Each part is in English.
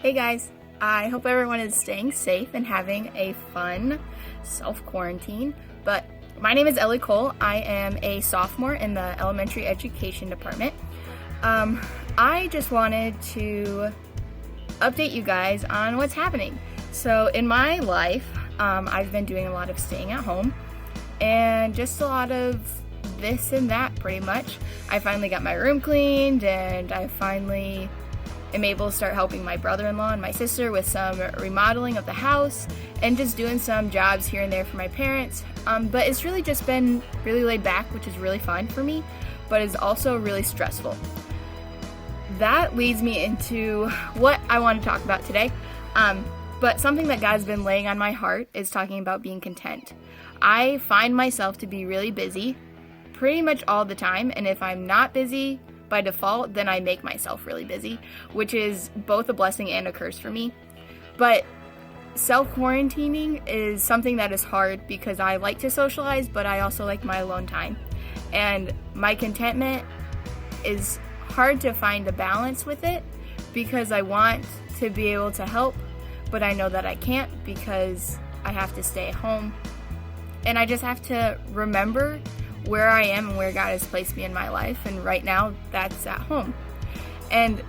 Hey guys, I hope everyone is staying safe and having a fun self-quarantine. But my name is Ellie Cole. I am a sophomore in the elementary education department. I just wanted to update you guys on what's happening. So in my life, I've been doing a lot of staying at home and just a lot of this and that pretty much. I finally got my room cleaned and I finally am able to start helping my brother-in-law and my sister with some remodeling of the house and just doing some jobs here and there for my parents. But it's really just been really laid back, which is really fun for me, but is also really stressful. That leads me into what I want to talk about today. But something that God's been laying on my heart is talking about being content. I find myself to be really busy pretty much all the time, and if I'm not busy by default, then I make myself really busy, which is both a blessing and a curse for me. But self-quarantining is something that is hard because I like to socialize, but I also like my alone time. And my contentment is hard to find a balance with it because I want to be able to help, but I know that I can't because I have to stay at home. And I just have to remember where I am and where God has placed me in my life, and right now that's at home. And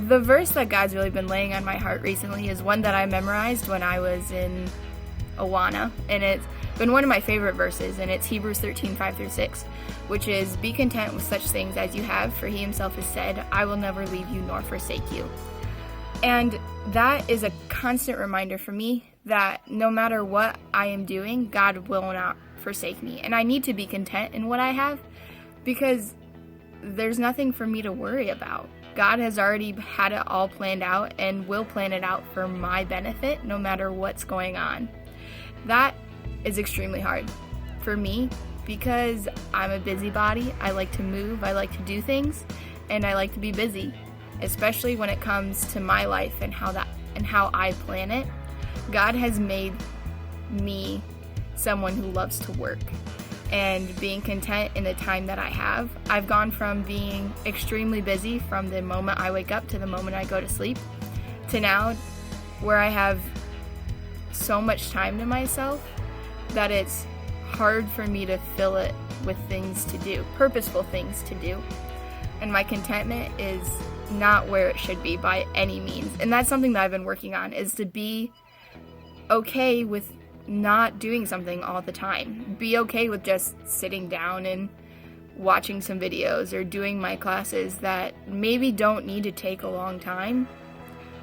the verse that God's really been laying on my heart recently is one that I memorized when I was in Awana, and it's been one of my favorite verses, and it's Hebrews 13:5-6, which is, "Be content with such things as you have, for he himself has said, I will never leave you nor forsake you." And that is a constant reminder for me that no matter what I am doing, God will not forsake me. And I need to be content in what I have because there's nothing for me to worry about. God has already had it all planned out and will plan it out for my benefit no matter what's going on. That is extremely hard for me because I'm a busybody. I like to move, I like to do things, and I like to be busy, especially when it comes to my life and how I plan it. God has made me someone who loves to work and being content in the time that I have. I've gone from being extremely busy from the moment I wake up to the moment I go to sleep to now where I have so much time to myself that it's hard for me to fill it with things to do, purposeful things to do. And my contentment is not where it should be by any means. And that's something that I've been working on, is to be okay with not doing something all the time. Be okay with just sitting down and watching some videos or doing my classes that maybe don't need to take a long time,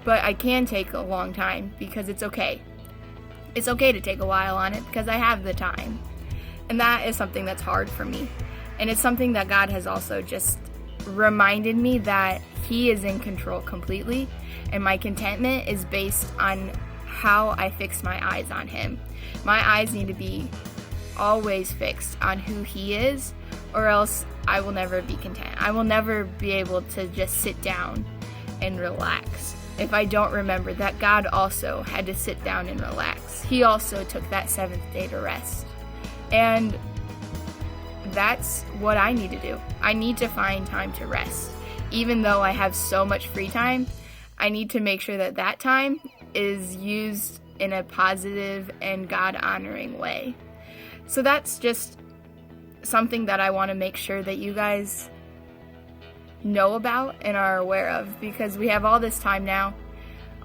but I can take a long time because it's okay. It's okay to take a while on it because I have the time. And that is something that's hard for me. And it's something that God has also just reminded me that He is in control completely, and my contentment is based on how I fix my eyes on Him. My eyes need to be always fixed on who He is, or else I will never be content. I will never be able to just sit down and relax if I don't remember that God also had to sit down and relax. He also took that seventh day to rest. And that's what I need to do. I need to find time to rest. Even though I have so much free time, I need to make sure that that time is used in a positive and God-honoring way. So that's just something that I want to make sure that you guys know about and are aware of, because we have all this time now,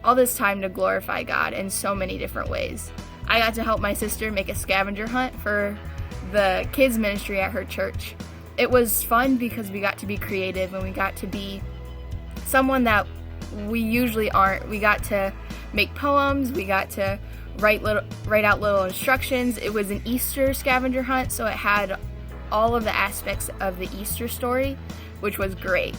all this time to glorify God in so many different ways. I got to help my sister make a scavenger hunt for the kids ministry at her church. It was fun because we got to be creative and we got to be someone that we usually aren't. We got to make poems, we got to write out little instructions. It was an Easter scavenger hunt, so it had all of the aspects of the Easter story, which was great.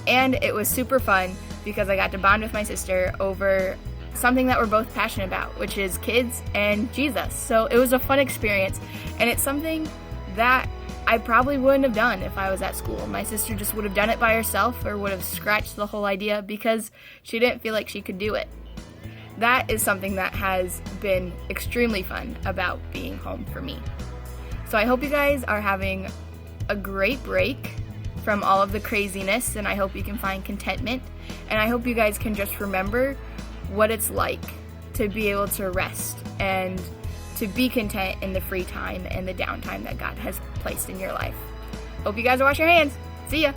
And it was super fun because I got to bond with my sister over something that we're both passionate about, which is kids and Jesus. So it was a fun experience, and it's something that I probably wouldn't have done if I was at school. My sister just would have done it by herself or would have scratched the whole idea because she didn't feel like she could do it. That is something that has been extremely fun about being home for me. So I hope you guys are having a great break. from all of the craziness, and I hope you can find contentment. And I hope you guys can just remember what it's like to be able to rest and to be content in the free time and the downtime that God has placed in your life. Hope you guys wash your hands. See ya.